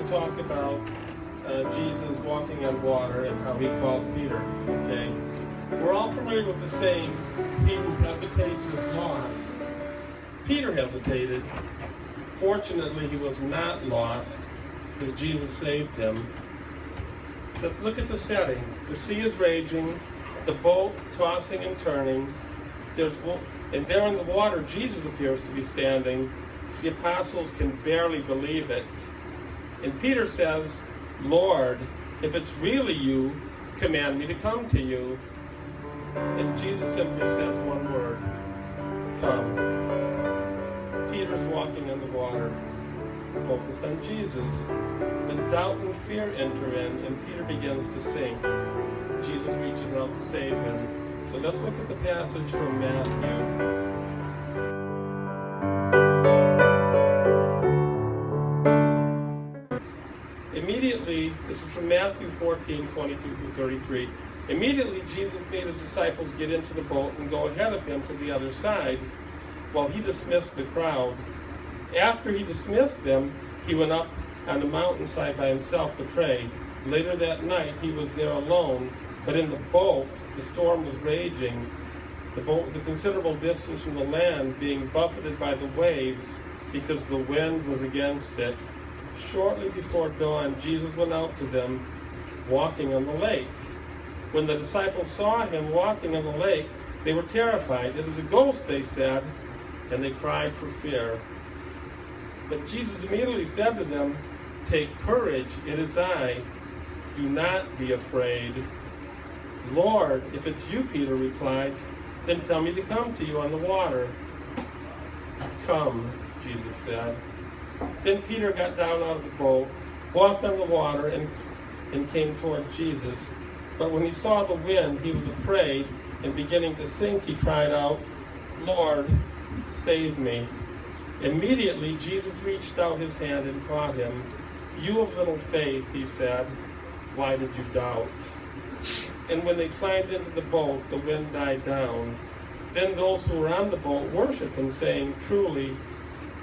talk about Jesus walking on water and how he called Peter, okay? We're all familiar with the saying, he who hesitates is lost. Peter hesitated. Fortunately, he was not lost because Jesus saved him. Let's look at the setting. The sea is raging, the boat tossing and turning. And there in the water, Jesus appears to be standing. The apostles can barely believe it. And Peter says, Lord, if it's really you, command me to come to you. And Jesus simply says one word, come. Peter's walking on the water, focused on Jesus. But doubt and fear enter in, and Peter begins to sink. Jesus reaches out to save him. So let's look at the passage from Matthew. Immediately, this is from Matthew 14, 22 through 33. Immediately, Jesus made his disciples get into the boat and go ahead of him to the other side, while he dismissed the crowd. After he dismissed them, he went up on the mountainside by himself to pray. Later that night, he was there alone, but in the boat, the storm was raging. The boat was a considerable distance from the land, being buffeted by the waves because the wind was against it. Shortly before dawn, Jesus went out to them, walking on the lake. When the disciples saw him walking on the lake, they were terrified. It is a ghost, they said, and they cried for fear. But Jesus immediately said to them, take courage, it is I. Do not be afraid. Lord, if it's you, Peter replied, then tell me to come to you on the water. Come, Jesus said. Then Peter got down out of the boat, walked on the water, and came toward Jesus. But when he saw the wind, he was afraid, and beginning to sink, he cried out, Lord, save me. Immediately, Jesus reached out his hand and caught him. You of little faith, he said, why did you doubt? And when they climbed into the boat, the wind died down. Then those who were on the boat worshipped him, saying, truly,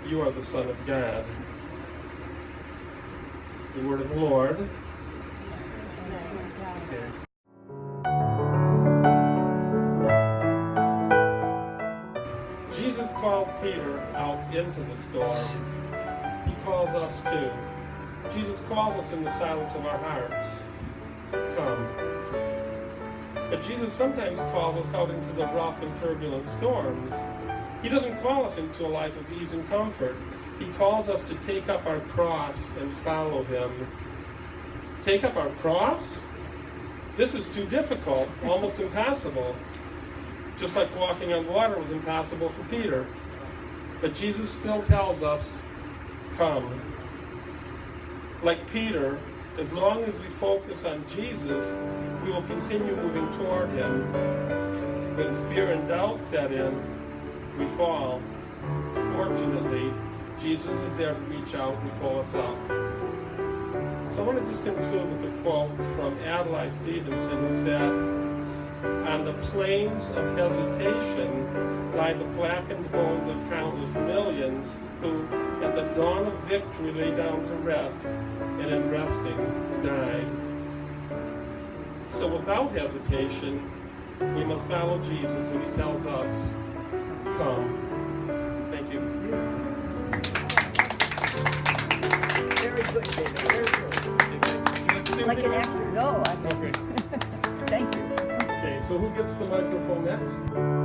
you are the Son of God. The word of the Lord. Okay. Jesus called Peter out into the storm. He calls us too. Jesus calls us in the silence of our hearts. Come. But Jesus sometimes calls us out into the rough and turbulent storms. He doesn't call us into a life of ease and comfort. He calls us to take up our cross and follow him. Take up our cross? This is too difficult, almost impossible. Just like walking on water was impossible for Peter. But Jesus still tells us, come. Like Peter, as long as we focus on Jesus, we will continue moving toward him. When fear and doubt set in, we fall. Fortunately, Jesus is there to reach out and pull us up. So I want to just conclude with a quote from Adlai Stevenson, who said, on the plains of hesitation lie the blackened bones of countless millions who, at the dawn of victory, lay down to rest, and in resting, died. So without hesitation, we must follow Jesus when he tells us, come. Thank you. Very good, David. Very good. Like an actor. No, I mean, okay. thank you. Okay, so who gets the microphone next?